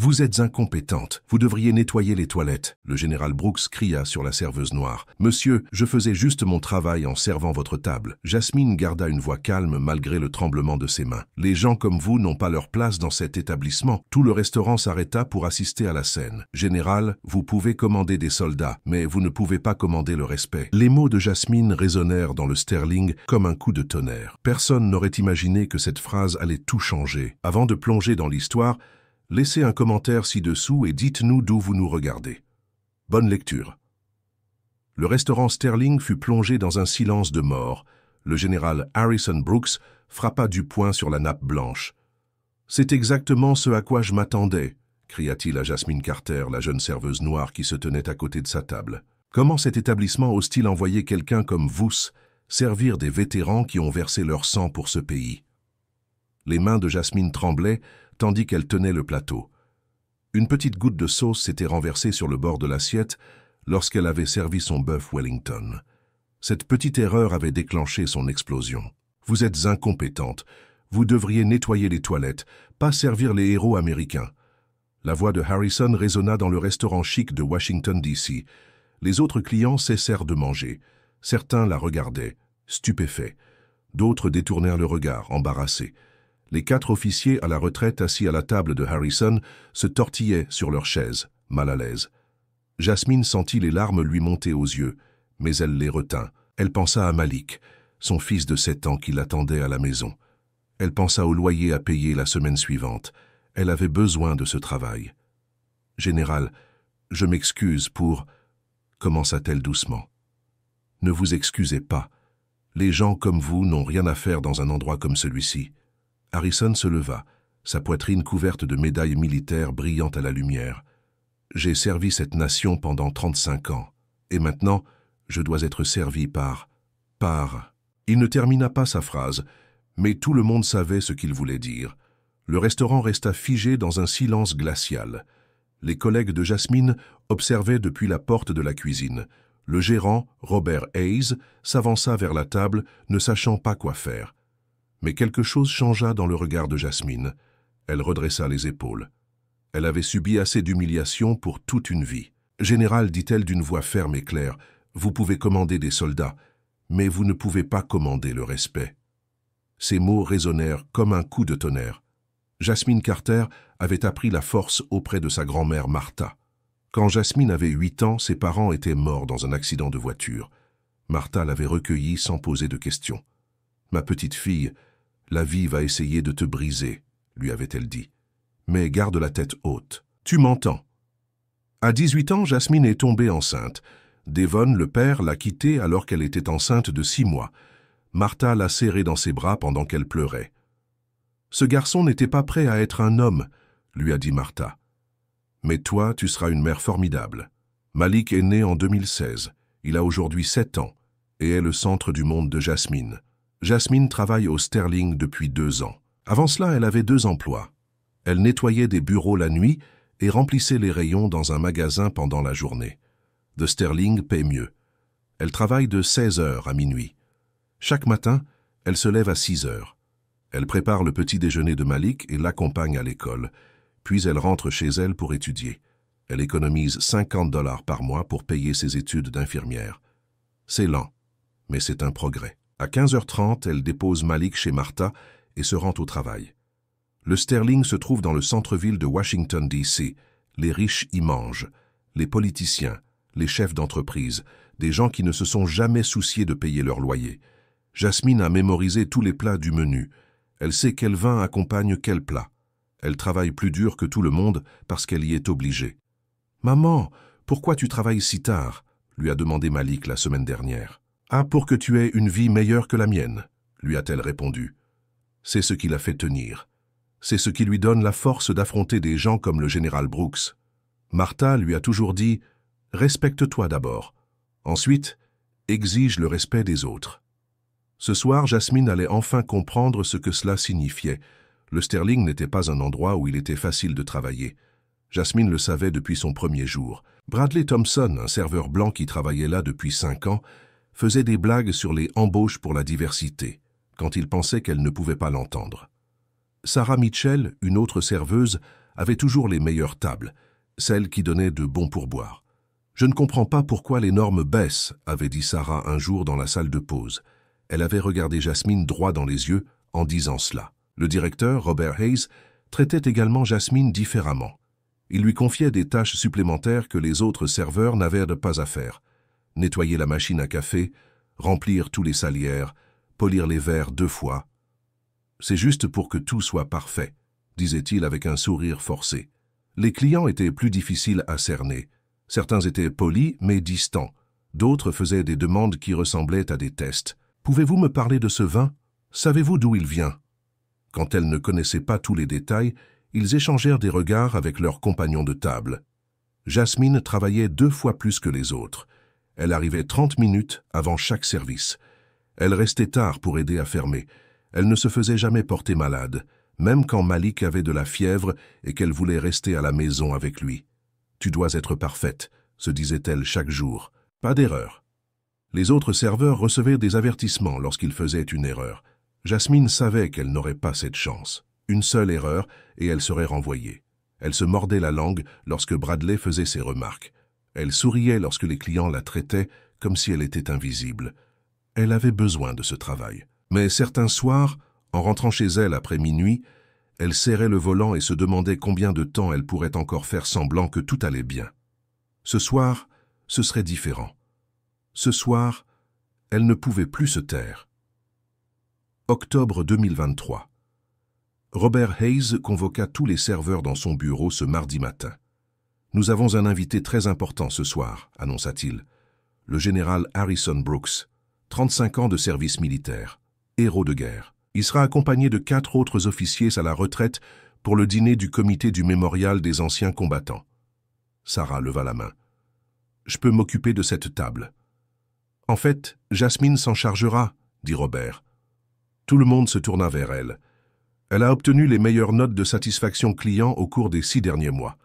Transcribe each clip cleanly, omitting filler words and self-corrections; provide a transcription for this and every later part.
Vous êtes incompétente. Vous devriez nettoyer les toilettes. Le général Brooks cria sur la serveuse noire. Monsieur, je faisais juste mon travail en servant votre table. Jasmine garda une voix calme malgré le tremblement de ses mains. Les gens comme vous n'ont pas leur place dans cet établissement. Tout le restaurant s'arrêta pour assister à la scène. Général, vous pouvez commander des soldats, mais vous ne pouvez pas commander le respect. Les mots de Jasmine résonnèrent dans le Sterling comme un coup de tonnerre. Personne n'aurait imaginé que cette phrase allait tout changer. Avant de plonger dans l'histoire, laissez un commentaire ci-dessous et dites-nous d'où vous nous regardez. Bonne lecture. Le restaurant Sterling fut plongé dans un silence de mort. Le général Harrison Brooks frappa du poing sur la nappe blanche. « C'est exactement ce à quoi je m'attendais », cria-t-il à Jasmine Carter, la jeune serveuse noire qui se tenait à côté de sa table. « Comment cet établissement ose-t-il envoyer quelqu'un comme vous servir des vétérans qui ont versé leur sang pour ce pays ?» Les mains de Jasmine tremblaient, tandis qu'elle tenait le plateau. Une petite goutte de sauce s'était renversée sur le bord de l'assiette lorsqu'elle avait servi son bœuf Wellington. Cette petite erreur avait déclenché son explosion. « Vous êtes incompétente. Vous devriez nettoyer les toilettes, pas servir les héros américains. » La voix de Harrison résonna dans le restaurant chic de Washington, D.C. Les autres clients cessèrent de manger. Certains la regardaient, stupéfaits. D'autres détournèrent le regard, embarrassés. Les 4 officiers à la retraite assis à la table de Harrison se tortillaient sur leurs chaises, mal à l'aise. Jasmine sentit les larmes lui monter aux yeux, mais elle les retint. Elle pensa à Malik, son fils de 7 ans qui l'attendait à la maison. Elle pensa au loyer à payer la semaine suivante. Elle avait besoin de ce travail. « Général, je m'excuse pour... » commença-t-elle doucement. « Ne vous excusez pas. Les gens comme vous n'ont rien à faire dans un endroit comme celui-ci. » Harrison se leva, sa poitrine couverte de médailles militaires brillant à la lumière. « J'ai servi cette nation pendant 35 ans, et maintenant, je dois être servi par... » Il ne termina pas sa phrase, mais tout le monde savait ce qu'il voulait dire. Le restaurant resta figé dans un silence glacial. Les collègues de Jasmine observaient depuis la porte de la cuisine. Le gérant, Robert Hayes, s'avança vers la table, ne sachant pas quoi faire. Mais quelque chose changea dans le regard de Jasmine. Elle redressa les épaules. Elle avait subi assez d'humiliation pour toute une vie. « Général, dit-elle d'une voix ferme et claire, vous pouvez commander des soldats, mais vous ne pouvez pas commander le respect. » Ces mots résonnèrent comme un coup de tonnerre. Jasmine Carter avait appris la force auprès de sa grand-mère Martha. Quand Jasmine avait 8 ans, ses parents étaient morts dans un accident de voiture. Martha l'avait recueillie sans poser de questions. « Ma petite fille, la vie va essayer de te briser, » lui avait-elle dit. « Mais garde la tête haute. Tu m'entends. » À 18 ans, Jasmine est tombée enceinte. Devon, le père, l'a quittée alors qu'elle était enceinte de 6 mois. Martha l'a serrée dans ses bras pendant qu'elle pleurait. « Ce garçon n'était pas prêt à être un homme, » lui a dit Martha. « Mais toi, tu seras une mère formidable. » Malik est né en 2016. Il a aujourd'hui 7 ans et est le centre du monde de Jasmine. Jasmine travaille au Sterling depuis 2 ans. Avant cela, elle avait 2 emplois. Elle nettoyait des bureaux la nuit et remplissait les rayons dans un magasin pendant la journée. The Sterling paie mieux. Elle travaille de 16 heures à minuit. Chaque matin, elle se lève à 6 heures. Elle prépare le petit déjeuner de Malik et l'accompagne à l'école. Puis elle rentre chez elle pour étudier. Elle économise $50 par mois pour payer ses études d'infirmière. C'est lent, mais c'est un progrès. À 15h30, elle dépose Malik chez Martha et se rend au travail. Le Sterling se trouve dans le centre-ville de Washington, D.C. Les riches y mangent. Les politiciens, les chefs d'entreprise, des gens qui ne se sont jamais souciés de payer leur loyer. Jasmine a mémorisé tous les plats du menu. Elle sait quel vin accompagne quel plat. Elle travaille plus dur que tout le monde parce qu'elle y est obligée. « Maman, pourquoi tu travailles si tard ?» lui a demandé Malik la semaine dernière. « Ah, pour que tu aies une vie meilleure que la mienne » lui a-t-elle répondu. C'est ce qui l'a fait tenir. C'est ce qui lui donne la force d'affronter des gens comme le général Brooks. Martha lui a toujours dit « Respecte-toi d'abord. Ensuite, exige le respect des autres. » Ce soir, Jasmine allait enfin comprendre ce que cela signifiait. Le Sterling n'était pas un endroit où il était facile de travailler. Jasmine le savait depuis son premier jour. Bradley Thompson, un serveur blanc qui travaillait là depuis 5 ans, faisait des blagues sur les embauches pour la diversité, quand il pensait qu'elle ne pouvait pas l'entendre. Sarah Mitchell, une autre serveuse, avait toujours les meilleures tables, celles qui donnaient de bons pourboires. « Je ne comprends pas pourquoi les normes baissent », avait dit Sarah un jour dans la salle de pause. Elle avait regardé Jasmine droit dans les yeux en disant cela. Le directeur, Robert Hayes, traitait également Jasmine différemment. Il lui confiait des tâches supplémentaires que les autres serveurs n'avaient pas à faire. Nettoyer la machine à café, remplir tous les salières, polir les verres 2 fois. « C'est juste pour que tout soit parfait », disait-il avec un sourire forcé. Les clients étaient plus difficiles à cerner. Certains étaient polis mais distants. D'autres faisaient des demandes qui ressemblaient à des tests. « Pouvez-vous me parler de ce vin? Savez-vous d'où il vient ?» Quand elles ne connaissaient pas tous les détails, ils échangèrent des regards avec leurs compagnons de table. Jasmine travaillait 2 fois plus que les autres. Elle arrivait 30 minutes avant chaque service. Elle restait tard pour aider à fermer. Elle ne se faisait jamais porter malade, même quand Malik avait de la fièvre et qu'elle voulait rester à la maison avec lui. « Tu dois être parfaite », se disait-elle chaque jour. « Pas d'erreur. » Les autres serveurs recevaient des avertissements lorsqu'ils faisaient une erreur. Jasmine savait qu'elle n'aurait pas cette chance. Une seule erreur et elle serait renvoyée. Elle se mordait la langue lorsque Bradley faisait ses remarques. Elle souriait lorsque les clients la traitaient comme si elle était invisible. Elle avait besoin de ce travail. Mais certains soirs, en rentrant chez elle après minuit, elle serrait le volant et se demandait combien de temps elle pourrait encore faire semblant que tout allait bien. Ce soir, ce serait différent. Ce soir, elle ne pouvait plus se taire. Octobre 2023. Robert Hayes convoqua tous les serveurs dans son bureau ce mardi matin. « Nous avons un invité très important ce soir », annonça-t-il. Le général Harrison Brooks, 35 ans de service militaire, héros de guerre. Il sera accompagné de 4 autres officiers à la retraite pour le dîner du comité du mémorial des anciens combattants. Sarah leva la main. « Je peux m'occuper de cette table. »« En fait, Jasmine s'en chargera, » dit Robert. Tout le monde se tourna vers elle. Elle a obtenu les meilleures notes de satisfaction client au cours des 6 derniers mois.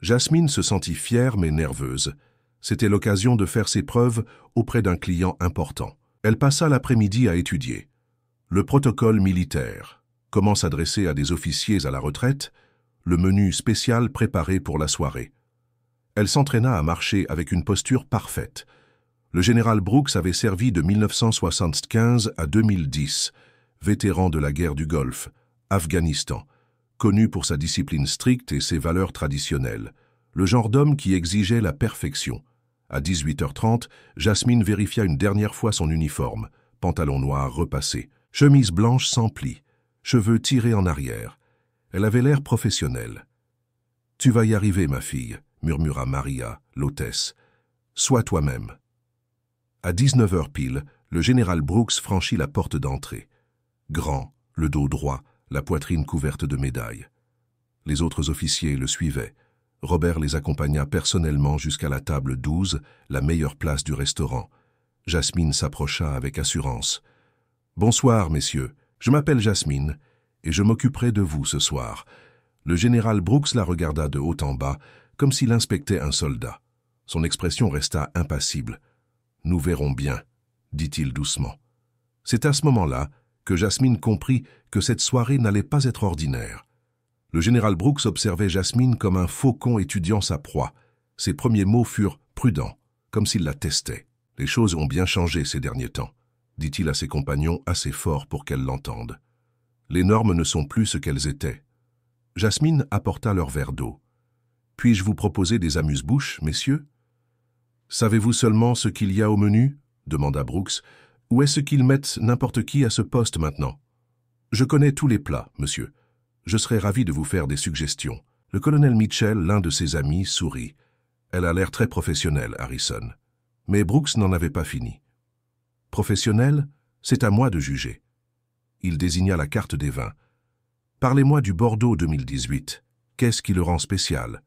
Jasmine se sentit fière mais nerveuse. C'était l'occasion de faire ses preuves auprès d'un client important. Elle passa l'après-midi à étudier. Le protocole militaire, comment s'adresser à des officiers à la retraite, le menu spécial préparé pour la soirée. Elle s'entraîna à marcher avec une posture parfaite. Le général Brooks avait servi de 1975 à 2010, vétéran de la guerre du Golfe, Afghanistan, connu pour sa discipline stricte et ses valeurs traditionnelles, le genre d'homme qui exigeait la perfection. À 18h30, Jasmine vérifia une dernière fois son uniforme, pantalon noir repassé, chemise blanche sans plis, cheveux tirés en arrière. Elle avait l'air professionnelle. « Tu vas y arriver, ma fille », murmura Maria, l'hôtesse. « Sois toi-même. » À 19h pile, le général Brooks franchit la porte d'entrée. Grand, le dos droit, la poitrine couverte de médailles. Les autres officiers le suivaient. Robert les accompagna personnellement jusqu'à la table 12, la meilleure place du restaurant. Jasmine s'approcha avec assurance. « Bonsoir, messieurs. Je m'appelle Jasmine, et je m'occuperai de vous ce soir. » Le général Brooks la regarda de haut en bas, comme s'il inspectait un soldat. Son expression resta impassible. « Nous verrons bien, » dit-il doucement. C'est à ce moment-là que Jasmine comprit que cette soirée n'allait pas être ordinaire. Le général Brooks observait Jasmine comme un faucon étudiant sa proie. Ses premiers mots furent prudents, comme s'il la testait. « Les choses ont bien changé ces derniers temps, » dit-il à ses compagnons assez fort pour qu'elles l'entendent. « Les normes ne sont plus ce qu'elles étaient. » Jasmine apporta leur verre d'eau. « Puis-je vous proposer des amuse-bouches, messieurs ?»« Savez-vous seulement ce qu'il y a au menu ?» demanda Brooks. « Ou est-ce qu'ils mettent n'importe qui à ce poste maintenant ?»« Je connais tous les plats, monsieur. Je serais ravi de vous faire des suggestions. » Le colonel Mitchell, l'un de ses amis, sourit. « Elle a l'air très professionnelle, Harrison. » Mais Brooks n'en avait pas fini. « Professionnelle, c'est à moi de juger. » Il désigna la carte des vins. « Parlez-moi du Bordeaux 2018. Qu'est-ce qui le rend spécial ?»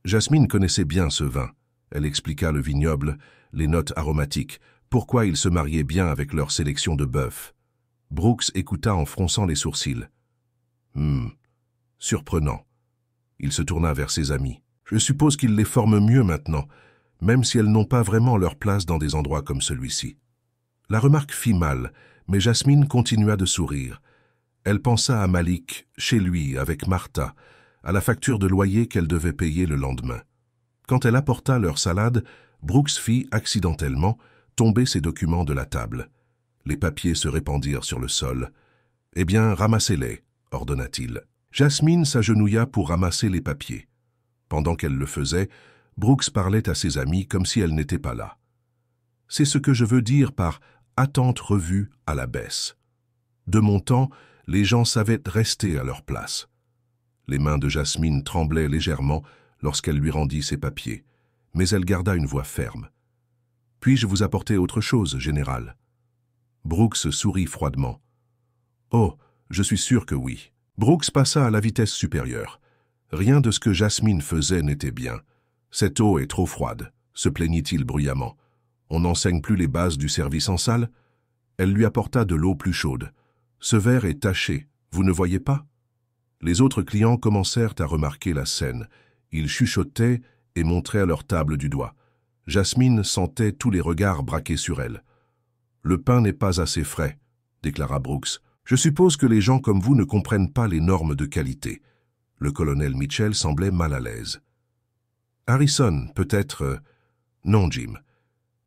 Jasmine connaissait bien ce vin. Elle expliqua le vignoble, les notes aromatiques, pourquoi il se mariait bien avec leur sélection de bœuf. Brooks écouta en fronçant les sourcils. « Surprenant. » Il se tourna vers ses amis. « Je suppose qu'ils les forment mieux maintenant, même si elles n'ont pas vraiment leur place dans des endroits comme celui-ci. » La remarque fit mal, mais Jasmine continua de sourire. Elle pensa à Malik, chez lui, avec Martha, à la facture de loyer qu'elle devait payer le lendemain. Quand elle apporta leur salade, Brooks fit accidentellement tomber ses documents de la table. Les papiers se répandirent sur le sol. « Eh bien, ramassez-les », ordonna-t-il. Jasmine s'agenouilla pour ramasser les papiers. Pendant qu'elle le faisait, Brooks parlait à ses amis comme si elle n'était pas là. C'est ce que je veux dire par « attente revue à la baisse ». De mon temps, les gens savaient rester à leur place. Les mains de Jasmine tremblaient légèrement lorsqu'elle lui rendit ses papiers, mais elle garda une voix ferme. « Puis-je vous apporter autre chose, général ?» Brooks sourit froidement. « Oh, je suis sûr que oui. » Brooks passa à la vitesse supérieure. Rien de ce que Jasmine faisait n'était bien. « Cette eau est trop froide », se plaignit-il bruyamment. « On n'enseigne plus les bases du service en salle ?» Elle lui apporta de l'eau plus chaude. « Ce verre est taché, vous ne voyez pas ?» Les autres clients commencèrent à remarquer la scène. Ils chuchotaient et montraient à leur table du doigt. Jasmine sentait tous les regards braqués sur elle. « Le pain n'est pas assez frais », déclara Brooks. « Je suppose que les gens comme vous ne comprennent pas les normes de qualité. » Le colonel Mitchell semblait mal à l'aise. « Harrison, peut-être... Non, Jim.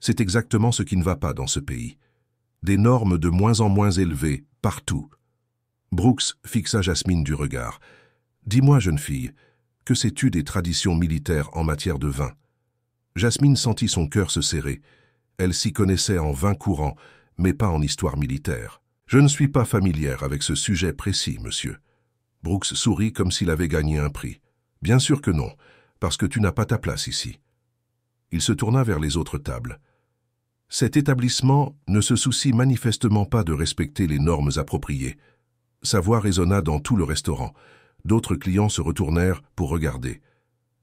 C'est exactement ce qui ne va pas dans ce pays. Des normes de moins en moins élevées, partout. » Brooks fixa Jasmine du regard. « Dis-moi, jeune fille, que sais-tu des traditions militaires en matière de vin ?» Jasmine sentit son cœur se serrer. Elle s'y connaissait en vin courant, mais pas en histoire militaire. « Je ne suis pas familière avec ce sujet précis, monsieur. » Brooks sourit comme s'il avait gagné un prix. « Bien sûr que non, parce que tu n'as pas ta place ici. » Il se tourna vers les autres tables. « Cet établissement ne se soucie manifestement pas de respecter les normes appropriées. » Sa voix résonna dans tout le restaurant. D'autres clients se retournèrent pour regarder.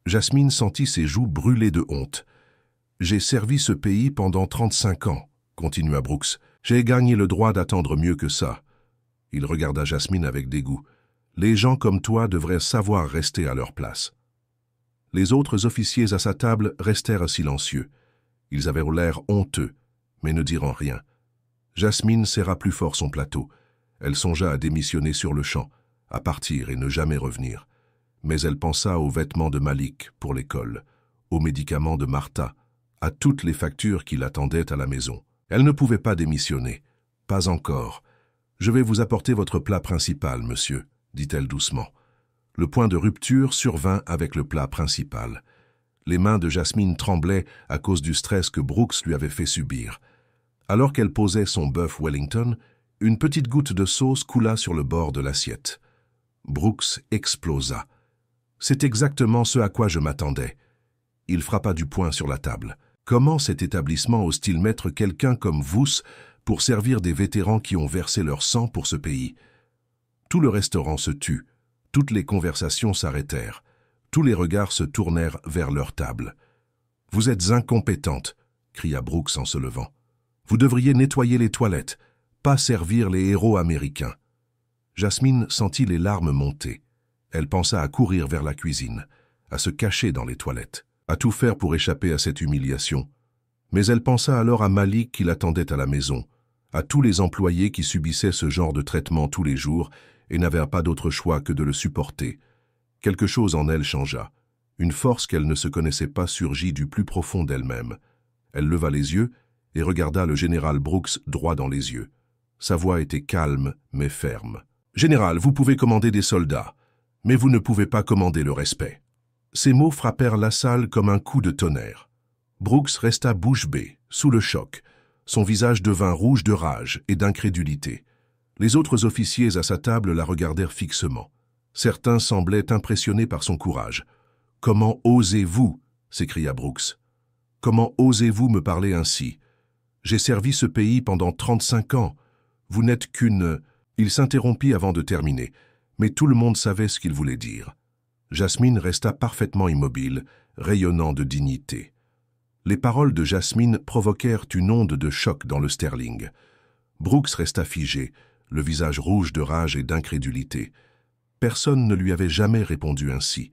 Jasmine sentit ses joues brûler de honte. « J'ai servi ce pays pendant 35 ans, » continua Brooks. « J'ai gagné le droit d'attendre mieux que ça. » Il regarda Jasmine avec dégoût. « Les gens comme toi devraient savoir rester à leur place. » Les autres officiers à sa table restèrent silencieux. Ils avaient l'air honteux, mais ne dirent rien. Jasmine serra plus fort son plateau. Elle songea à démissionner sur le champ, à partir et ne jamais revenir. Mais elle pensa aux vêtements de Malik pour l'école, aux médicaments de Martha, à toutes les factures qui l'attendaient à la maison. Elle ne pouvait pas démissionner. Pas encore. « Je vais vous apporter votre plat principal, monsieur, » dit-elle doucement. Le point de rupture survint avec le plat principal. Les mains de Jasmine tremblaient à cause du stress que Brooks lui avait fait subir. Alors qu'elle posait son bœuf Wellington, une petite goutte de sauce coula sur le bord de l'assiette. Brooks explosa. « C'est exactement ce à quoi je m'attendais. » Il frappa du poing sur la table. « Comment cet établissement ose-t-il mettre quelqu'un comme vous pour servir des vétérans qui ont versé leur sang pour ce pays ?» Tout le restaurant se tut. Toutes les conversations s'arrêtèrent. Tous les regards se tournèrent vers leur table. « Vous êtes incompétente !» cria Brooks en se levant. « Vous devriez nettoyer les toilettes, pas servir les héros américains. » Jasmine sentit les larmes monter. Elle pensa à courir vers la cuisine, à se cacher dans les toilettes, à tout faire pour échapper à cette humiliation. Mais elle pensa alors à Malik qui l'attendait à la maison, à tous les employés qui subissaient ce genre de traitement tous les jours et n'avaient pas d'autre choix que de le supporter. Quelque chose en elle changea. Une force qu'elle ne se connaissait pas surgit du plus profond d'elle-même. Elle leva les yeux et regarda le général Brooks droit dans les yeux. Sa voix était calme mais ferme. « Général, vous pouvez commander des soldats, mais vous ne pouvez pas commander le respect. » Ces mots frappèrent la salle comme un coup de tonnerre. Brooks resta bouche bée, sous le choc. Son visage devint rouge de rage et d'incrédulité. Les autres officiers à sa table la regardèrent fixement. Certains semblaient impressionnés par son courage. « Comment osez-vous » s'écria Brooks. « Comment osez-vous me parler ainsi? J'ai servi ce pays pendant 35 ans. Vous n'êtes qu'une... » Il s'interrompit avant de terminer, mais tout le monde savait ce qu'il voulait dire. Jasmine resta parfaitement immobile, rayonnant de dignité. Les paroles de Jasmine provoquèrent une onde de choc dans le Sterling. Brooks resta figé, le visage rouge de rage et d'incrédulité. Personne ne lui avait jamais répondu ainsi.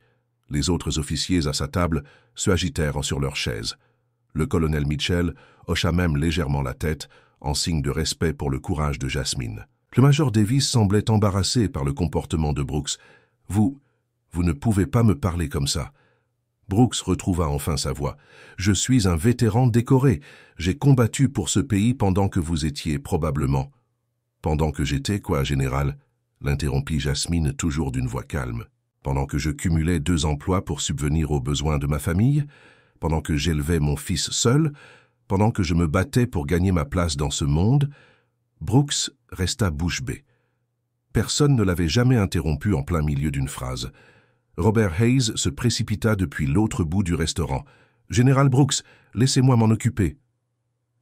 Les autres officiers à sa table se agitèrent sur leurs chaises. Le colonel Mitchell hocha même légèrement la tête, en signe de respect pour le courage de Jasmine. Le major Davis semblait embarrassé par le comportement de Brooks. « Vous Vous ne pouvez pas me parler comme ça. » Brooks retrouva enfin sa voix. « Je suis un vétéran décoré. J'ai combattu pour ce pays pendant que vous étiez, probablement. »« Pendant que j'étais, quoi, général ?» l'interrompit Jasmine, toujours d'une voix calme. « Pendant que je cumulais 2 emplois pour subvenir aux besoins de ma famille, pendant que j'élevais mon fils seul, pendant que je me battais pour gagner ma place dans ce monde. » Brooks resta bouche bée. Personne ne l'avait jamais interrompu en plein milieu d'une phrase. Robert Hayes se précipita depuis l'autre bout du restaurant. « Général Brooks, laissez-moi m'en occuper. »«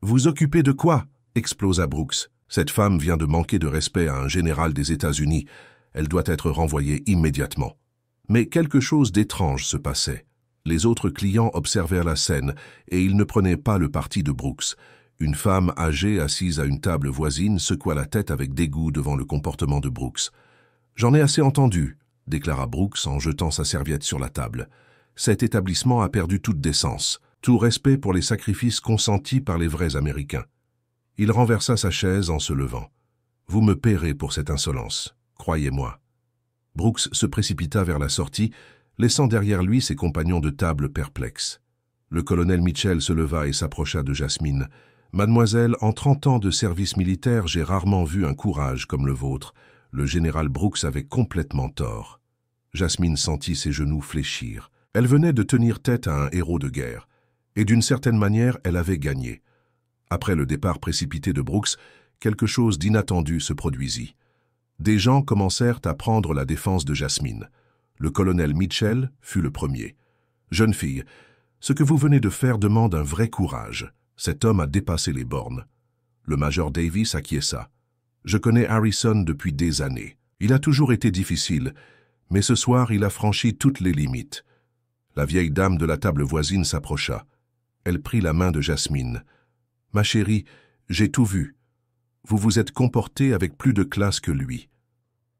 Vous occuper de quoi ?» explosa Brooks. « Cette femme vient de manquer de respect à un général des États-Unis. Elle doit être renvoyée immédiatement. » Mais quelque chose d'étrange se passait. Les autres clients observèrent la scène et ils ne prenaient pas le parti de Brooks. Une femme âgée assise à une table voisine secoua la tête avec dégoût devant le comportement de Brooks. « J'en ai assez entendu, » déclara Brooks en jetant sa serviette sur la table. « Cet établissement a perdu toute décence, tout respect pour les sacrifices consentis par les vrais Américains. » Il renversa sa chaise en se levant. « Vous me paierez pour cette insolence, croyez-moi. » Brooks se précipita vers la sortie, laissant derrière lui ses compagnons de table perplexes. Le colonel Mitchell se leva et s'approcha de Jasmine. « Mademoiselle, en 30 ans de service militaire, j'ai rarement vu un courage comme le vôtre. Le général Brooks avait complètement tort. » Jasmine sentit ses genoux fléchir. Elle venait de tenir tête à un héros de guerre. Et d'une certaine manière, elle avait gagné. Après le départ précipité de Brooks, quelque chose d'inattendu se produisit. Des gens commencèrent à prendre la défense de Jasmine. Le colonel Mitchell fut le premier. « Jeune fille, ce que vous venez de faire demande un vrai courage. Cet homme a dépassé les bornes. » Le major Davis acquiesça. « Je connais Harrison depuis des années. Il a toujours été difficile, mais ce soir il a franchi toutes les limites. » La vieille dame de la table voisine s'approcha. Elle prit la main de Jasmine. « Ma chérie, j'ai tout vu. Vous vous êtes comportée avec plus de classe que lui. »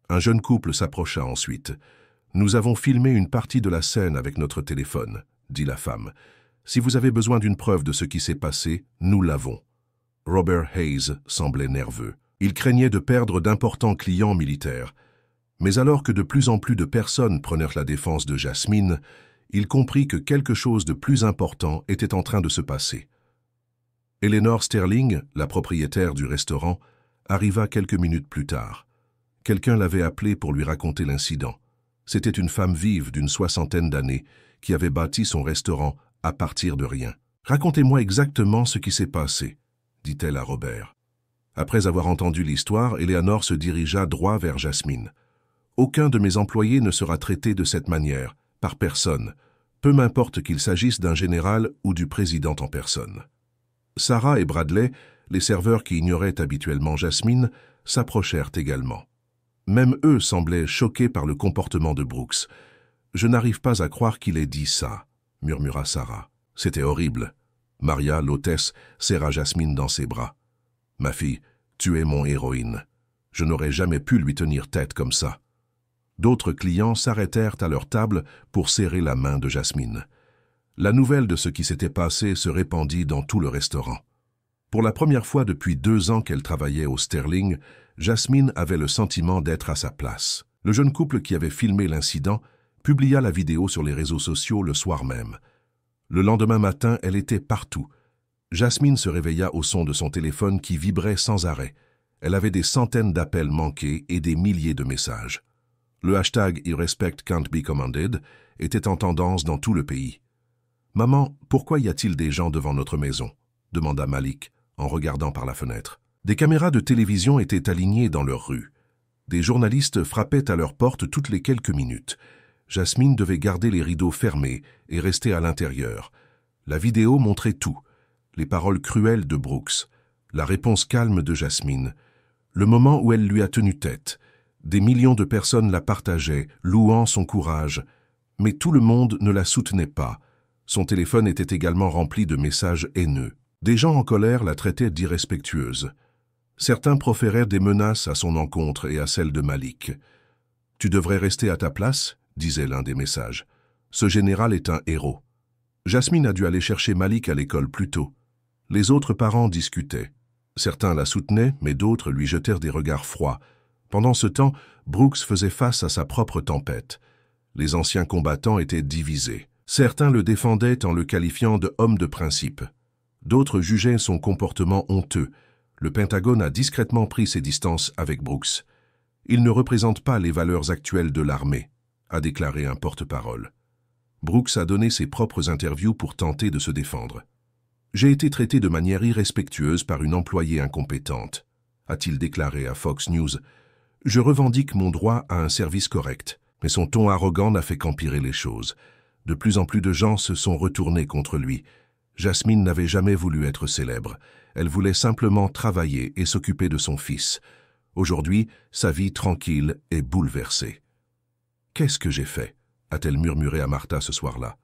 Un jeune couple s'approcha ensuite. « Nous avons filmé une partie de la scène avec notre téléphone, » dit la femme. « Si vous avez besoin d'une preuve de ce qui s'est passé, nous l'avons. » Robert Hayes semblait nerveux. Il craignait de perdre d'importants clients militaires. Mais alors que de plus en plus de personnes prenèrent la défense de Jasmine, il comprit que quelque chose de plus important était en train de se passer. Eleanor Sterling, la propriétaire du restaurant, arriva quelques minutes plus tard. Quelqu'un l'avait appelée pour lui raconter l'incident. C'était une femme vive d'une 60aine d'années qui avait bâti son restaurant à partir de rien. « Racontez-moi exactement ce qui s'est passé, » dit-elle à Robert. Après avoir entendu l'histoire, Eleanor se dirigea droit vers Jasmine. « Aucun de mes employés ne sera traité de cette manière, par personne, peu m'importe qu'il s'agisse d'un général ou du président en personne. » Sarah et Bradley, les serveurs qui ignoraient habituellement Jasmine, s'approchèrent également. Même eux semblaient choqués par le comportement de Brooks. « Je n'arrive pas à croire qu'il ait dit ça, » murmura Sarah. « C'était horrible. » Maria, l'hôtesse, serra Jasmine dans ses bras. « Ma fille, tu es mon héroïne. Je n'aurais jamais pu lui tenir tête comme ça. » D'autres clients s'arrêtèrent à leur table pour serrer la main de Jasmine. La nouvelle de ce qui s'était passé se répandit dans tout le restaurant. Pour la première fois depuis 2 ans qu'elle travaillait au Sterling, Jasmine avait le sentiment d'être à sa place. Le jeune couple qui avait filmé l'incident publia la vidéo sur les réseaux sociaux le soir même. Le lendemain matin, elle était partout. Jasmine se réveilla au son de son téléphone qui vibrait sans arrêt. Elle avait des centaines d'appels manqués et des milliers de messages. Le hashtag Irrespect Can't Be Commanded était en tendance dans tout le pays. « Maman, pourquoi y a-t-il des gens devant notre maison ?» demanda Malik en regardant par la fenêtre. Des caméras de télévision étaient alignées dans leur rue. Des journalistes frappaient à leur porte toutes les quelques minutes. Jasmine devait garder les rideaux fermés et rester à l'intérieur. La vidéo montrait tout. Les paroles cruelles de Brooks, la réponse calme de Jasmine, le moment où elle lui a tenu tête. Des millions de personnes la partageaient, louant son courage. Mais tout le monde ne la soutenait pas. Son téléphone était également rempli de messages haineux. Des gens en colère la traitaient d'irrespectueuse. Certains proférèrent des menaces à son encontre et à celle de Malik. « Tu devrais rester à ta place » disait l'un des messages. « Ce général est un héros. » Jasmine a dû aller chercher Malik à l'école plus tôt. Les autres parents discutaient. Certains la soutenaient, mais d'autres lui jetèrent des regards froids. Pendant ce temps, Brooks faisait face à sa propre tempête. Les anciens combattants étaient divisés. Certains le défendaient en le qualifiant de homme de principe. D'autres jugeaient son comportement honteux. Le Pentagone a discrètement pris ses distances avec Brooks. Il ne représente pas les valeurs actuelles de l'armée, a déclaré un porte-parole. Brooks a donné ses propres interviews pour tenter de se défendre. J'ai été traité de manière irrespectueuse par une employée incompétente, a-t-il déclaré à Fox News. Je revendique mon droit à un service correct, mais son ton arrogant n'a fait qu'empirer les choses. De plus en plus de gens se sont retournés contre lui. Jasmine n'avait jamais voulu être célèbre. Elle voulait simplement travailler et s'occuper de son fils. Aujourd'hui, sa vie tranquille est bouleversée. « Qu'est-ce que j'ai fait ?» a-t-elle murmuré à Martha ce soir-là.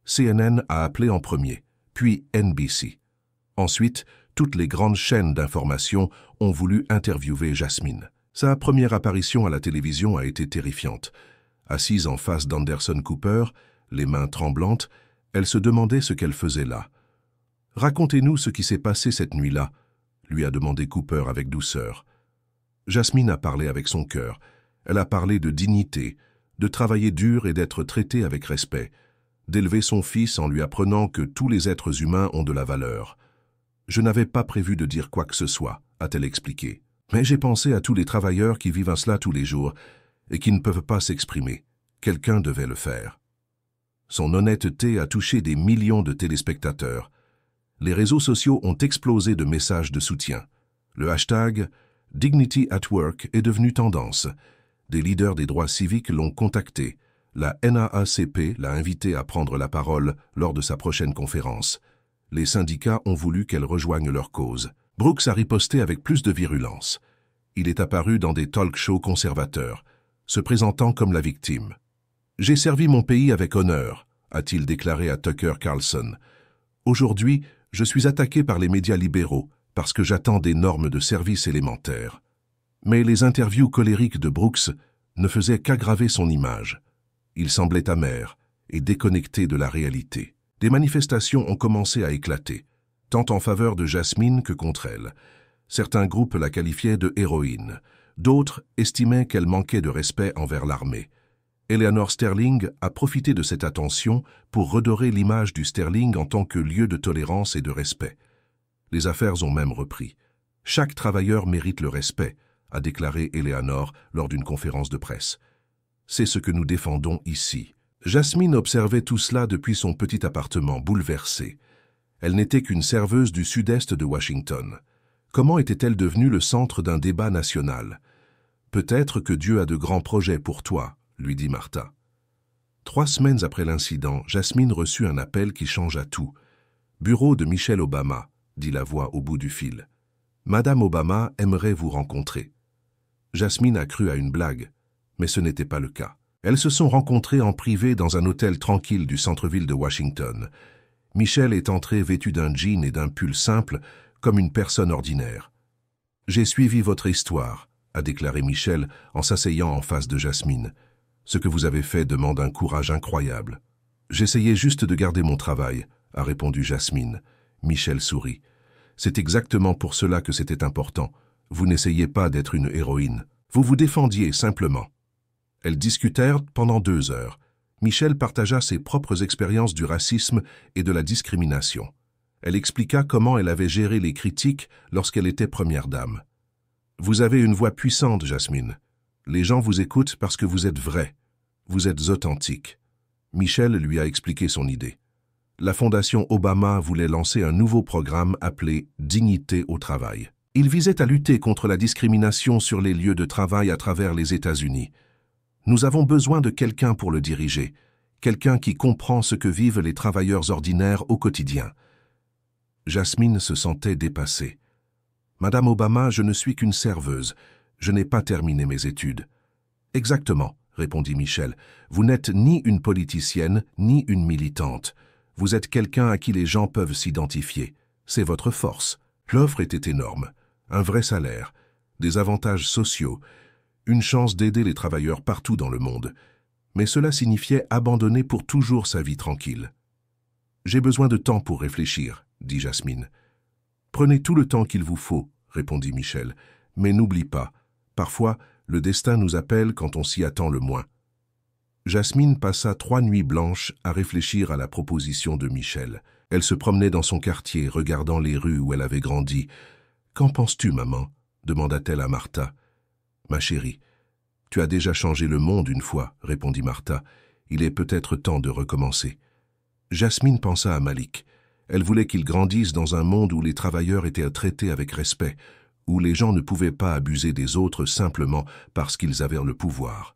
CNN a appelé en premier, puis NBC. Ensuite, toutes les grandes chaînes d'information ont voulu interviewer Jasmine. Sa première apparition à la télévision a été terrifiante. Assise en face d'Anderson Cooper, les mains tremblantes, elle se demandait ce qu'elle faisait là. « Racontez-nous ce qui s'est passé cette nuit-là », lui a demandé Cooper avec douceur. Jasmine a parlé avec son cœur. Elle a parlé de dignité, de travailler dur et d'être traitée avec respect, d'élever son fils en lui apprenant que tous les êtres humains ont de la valeur. « Je n'avais pas prévu de dire quoi que ce soit », a-t-elle expliqué. « Mais j'ai pensé à tous les travailleurs qui vivent cela tous les jours et qui ne peuvent pas s'exprimer. Quelqu'un devait le faire. » Son honnêteté a touché des millions de téléspectateurs. Les réseaux sociaux ont explosé de messages de soutien. Le hashtag « Dignity at Work » est devenu tendance. Des leaders des droits civiques l'ont contacté. La NAACP l'a invité à prendre la parole lors de sa prochaine conférence. Les syndicats ont voulu qu'elle rejoigne leur cause. Brooks a riposté avec plus de virulence. Il est apparu dans des talk-shows conservateurs, se présentant comme la victime. « J'ai servi mon pays avec honneur », a-t-il déclaré à Tucker Carlson. « Aujourd'hui, je suis attaqué par les médias libéraux parce que j'attends des normes de service élémentaires. » Mais les interviews colériques de Brooks ne faisaient qu'aggraver son image. Il semblait amer et déconnecté de la réalité. Des manifestations ont commencé à éclater, tant en faveur de Jasmine que contre elle. Certains groupes la qualifiaient de héroïne. D'autres estimaient qu'elle manquait de respect envers l'armée. Eleanor Sterling a profité de cette attention pour redorer l'image du Sterling en tant que lieu de tolérance et de respect. Les affaires ont même repris. « Chaque travailleur mérite le respect », a déclaré Eleanor lors d'une conférence de presse. C'est ce que nous défendons ici. Jasmine observait tout cela depuis son petit appartement, bouleversée. Elle n'était qu'une serveuse du sud-est de Washington. Comment était-elle devenue le centre d'un débat national? « Peut-être que Dieu a de grands projets pour toi, » lui dit Martha. 3 semaines après l'incident, Jasmine reçut un appel qui changea tout. « Bureau de Michelle Obama », dit la voix au bout du fil. « Madame Obama aimerait vous rencontrer. » Jasmine a cru à une blague, mais ce n'était pas le cas. Elles se sont rencontrées en privé dans un hôtel tranquille du centre-ville de Washington. Michelle est entrée vêtue d'un jean et d'un pull simple, comme une personne ordinaire. « J'ai suivi votre histoire », a déclaré Michelle en s'asseyant en face de Jasmine. « Ce que vous avez fait demande un courage incroyable. »« J'essayais juste de garder mon travail », a répondu Jasmine. Michelle sourit. « C'est exactement pour cela que c'était important. Vous n'essayez pas d'être une héroïne. Vous vous défendiez simplement. » Elles discutèrent pendant 2 heures. Michelle partagea ses propres expériences du racisme et de la discrimination. Elle expliqua comment elle avait géré les critiques lorsqu'elle était première dame. « Vous avez une voix puissante, Jasmine. Les gens vous écoutent parce que vous êtes vrai. Vous êtes authentique. » Michelle lui a expliqué son idée. La Fondation Obama voulait lancer un nouveau programme appelé « Dignité au travail ». Il visait à lutter contre la discrimination sur les lieux de travail à travers les États-Unis. Nous avons besoin de quelqu'un pour le diriger, quelqu'un qui comprend ce que vivent les travailleurs ordinaires au quotidien. Jasmine se sentait dépassée. « Madame Obama, je ne suis qu'une serveuse. Je n'ai pas terminé mes études. »« Exactement, » répondit Michelle. « Vous n'êtes ni une politicienne, ni une militante. Vous êtes quelqu'un à qui les gens peuvent s'identifier. C'est votre force. » L'offre était énorme. Un vrai salaire, des avantages sociaux, une chance d'aider les travailleurs partout dans le monde. Mais cela signifiait abandonner pour toujours sa vie tranquille. « J'ai besoin de temps pour réfléchir, » dit Jasmine. « Prenez tout le temps qu'il vous faut, » répondit Michelle. « Mais n'oublie pas, parfois, le destin nous appelle quand on s'y attend le moins. » Jasmine passa 3 nuits blanches à réfléchir à la proposition de Michel. Elle se promenait dans son quartier, regardant les rues où elle avait grandi. « Qu'en penses-tu, maman » demanda-t-elle à Martha. « Ma chérie, tu as déjà changé le monde une fois, » répondit Martha. « Il est peut-être temps de recommencer. » Jasmine pensa à Malik. Elle voulait qu'il grandisse dans un monde où les travailleurs étaient traités avec respect, où les gens ne pouvaient pas abuser des autres simplement parce qu'ils avaient le pouvoir.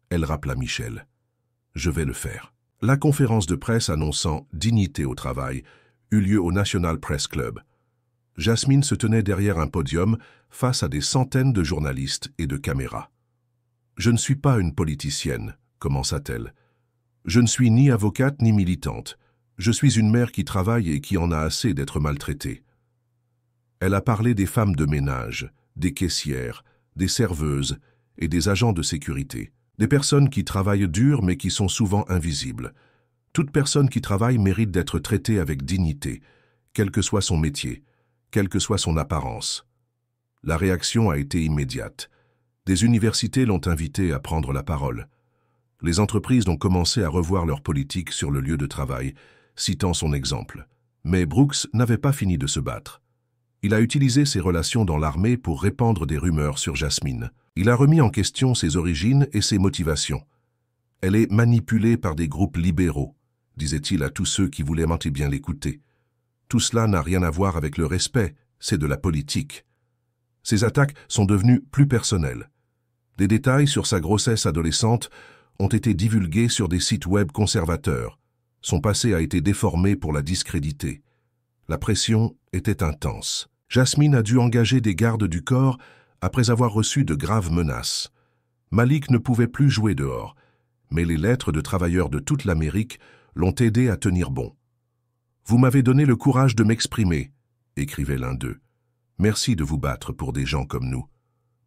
Elle rappela Michel. « Je vais le faire. » La conférence de presse annonçant « Dignité au travail » eut lieu au National Press Club. Jasmine se tenait derrière un podium face à des centaines de journalistes et de caméras. « Je ne suis pas une politicienne », commença-t-elle. « Je ne suis ni avocate ni militante. Je suis une mère qui travaille et qui en a assez d'être maltraitée. » Elle a parlé des femmes de ménage, des caissières, des serveuses et des agents de sécurité. Des personnes qui travaillent dur mais qui sont souvent invisibles. Toute personne qui travaille mérite d'être traitée avec dignité, quel que soit son métier, quelle que soit son apparence. La réaction a été immédiate. Des universités l'ont invitée à prendre la parole. Les entreprises ont commencé à revoir leur politique sur le lieu de travail, citant son exemple. Mais Brooks n'avait pas fini de se battre. Il a utilisé ses relations dans l'armée pour répandre des rumeurs sur Jasmine. Il a remis en question ses origines et ses motivations. « Elle est manipulée par des groupes libéraux », disait-il à tous ceux qui voulaient bien l'écouter. Tout cela n'a rien à voir avec le respect, c'est de la politique. Ces attaques sont devenues plus personnelles. Des détails sur sa grossesse adolescente ont été divulgués sur des sites web conservateurs. Son passé a été déformé pour la discréditer. La pression était intense. Jasmine a dû engager des gardes du corps après avoir reçu de graves menaces. Malik ne pouvait plus jouer dehors, mais les lettres de travailleurs de toute l'Amérique l'ont aidé à tenir bon. « Vous m'avez donné le courage de m'exprimer », écrivait l'un d'eux. « Merci de vous battre pour des gens comme nous. »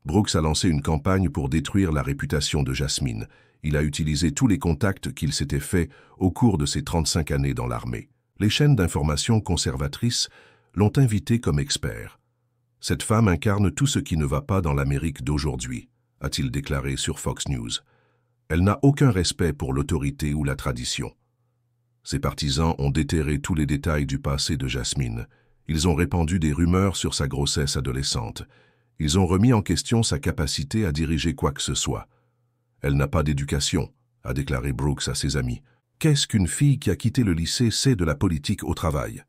Brooks a lancé une campagne pour détruire la réputation de Jasmine. Il a utilisé tous les contacts qu'il s'était faits au cours de ses 35 années dans l'armée. Les chaînes d'information conservatrices l'ont invité comme expert. « Cette femme incarne tout ce qui ne va pas dans l'Amérique d'aujourd'hui », a-t-il déclaré sur Fox News. Elle n'a aucun respect pour l'autorité ou la tradition. Ses partisans ont déterré tous les détails du passé de Jasmine. Ils ont répandu des rumeurs sur sa grossesse adolescente. Ils ont remis en question sa capacité à diriger quoi que ce soit. « Elle n'a pas d'éducation », a déclaré Brooks à ses amis. « Qu'est-ce qu'une fille qui a quitté le lycée sait de la politique au travail ?»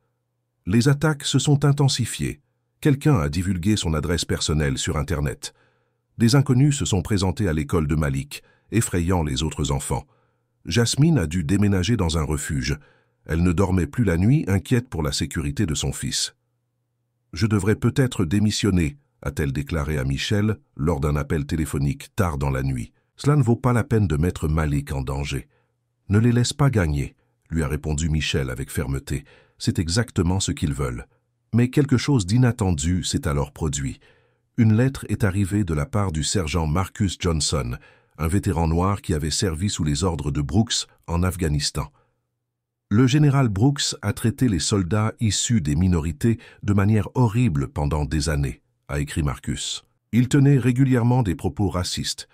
Les attaques se sont intensifiées. Quelqu'un a divulgué son adresse personnelle sur Internet. Des inconnus se sont présentés à l'école de Malik, effrayant les autres enfants. Jasmine a dû déménager dans un refuge. Elle ne dormait plus la nuit, inquiète pour la sécurité de son fils. « Je devrais peut-être démissionner », a-t-elle déclaré à Michel lors d'un appel téléphonique tard dans la nuit. « Cela ne vaut pas la peine de mettre Malik en danger. »« Ne les laisse pas gagner », lui a répondu Michel avec fermeté. « C'est exactement ce qu'ils veulent. » Mais quelque chose d'inattendu s'est alors produit. Une lettre est arrivée de la part du sergent Marcus Johnson, un vétéran noir qui avait servi sous les ordres de Brooks en Afghanistan. Le général Brooks a traité les soldats issus des minorités de manière horrible pendant des années, a écrit Marcus. Il tenait régulièrement des propos racistes.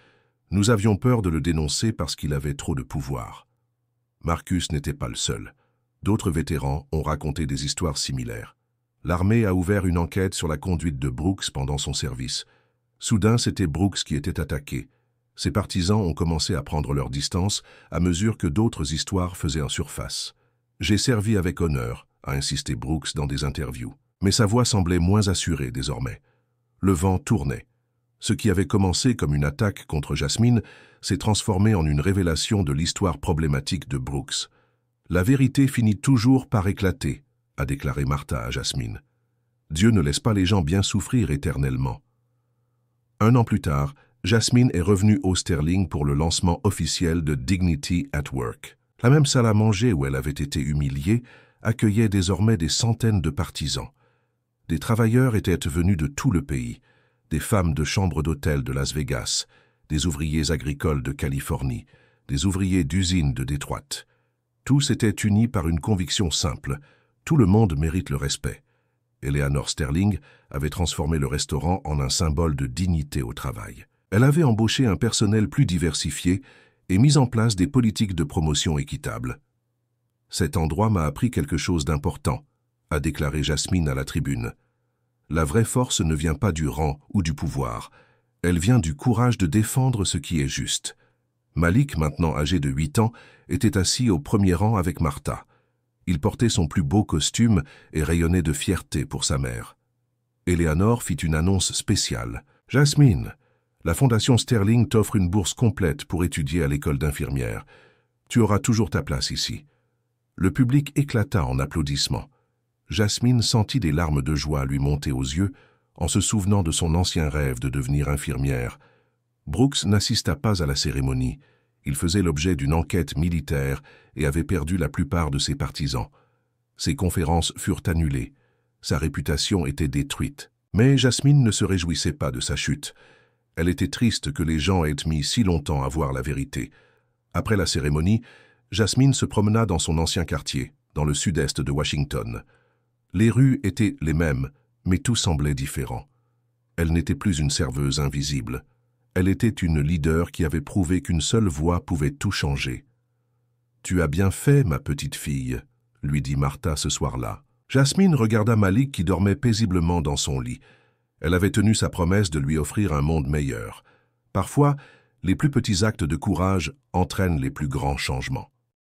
Nous avions peur de le dénoncer parce qu'il avait trop de pouvoir. Marcus n'était pas le seul. D'autres vétérans ont raconté des histoires similaires. L'armée a ouvert une enquête sur la conduite de Brooks pendant son service. Soudain, c'était Brooks qui était attaqué. Ses partisans ont commencé à prendre leur distance à mesure que d'autres histoires faisaient en surface. « J'ai servi avec honneur », a insisté Brooks dans des interviews. Mais sa voix semblait moins assurée désormais. Le vent tournait. Ce qui avait commencé comme une attaque contre Jasmine s'est transformé en une révélation de l'histoire problématique de Brooks. « La vérité finit toujours par éclater », a déclaré Martha à Jasmine. Dieu ne laisse pas les gens bien souffrir éternellement. Un an plus tard, Jasmine est revenue au Sterling pour le lancement officiel de Dignity at Work. La même salle à manger où elle avait été humiliée accueillait désormais des centaines de partisans. Des travailleurs étaient venus de tout le pays, des femmes de chambres d'hôtel de Las Vegas, des ouvriers agricoles de Californie, des ouvriers d'usines de Détroit. Tous étaient unis par une conviction simple. Tout le monde mérite le respect. Eleanor Sterling avait transformé le restaurant en un symbole de dignité au travail. Elle avait embauché un personnel plus diversifié et mis en place des politiques de promotion équitables. Cet endroit m'a appris quelque chose d'important, a déclaré Jasmine à la tribune. La vraie force ne vient pas du rang ou du pouvoir, elle vient du courage de défendre ce qui est juste. Malik, maintenant âgé de 8 ans, était assis au premier rang avec Martha. Il portait son plus beau costume et rayonnait de fierté pour sa mère. Eleanor fit une annonce spéciale. « Jasmine, la Fondation Sterling t'offre une bourse complète pour étudier à l'école d'infirmière. Tu auras toujours ta place ici. » Le public éclata en applaudissements. Jasmine sentit des larmes de joie lui monter aux yeux en se souvenant de son ancien rêve de devenir infirmière. Brooks n'assista pas à la cérémonie. Il faisait l'objet d'une enquête militaire et avait perdu la plupart de ses partisans. Ses conférences furent annulées. Sa réputation était détruite. Mais Jasmine ne se réjouissait pas de sa chute. Elle était triste que les gens aient mis si longtemps à voir la vérité. Après la cérémonie, Jasmine se promena dans son ancien quartier, dans le sud-est de Washington. Les rues étaient les mêmes, mais tout semblait différent. Elle n'était plus une serveuse invisible. Elle était une leader qui avait prouvé qu'une seule voix pouvait tout changer. « Tu as bien fait, ma petite fille », lui dit Martha ce soir-là. Jasmine regarda Malik qui dormait paisiblement dans son lit. Elle avait tenu sa promesse de lui offrir un monde meilleur. Parfois, les plus petits actes de courage entraînent les plus grands changements.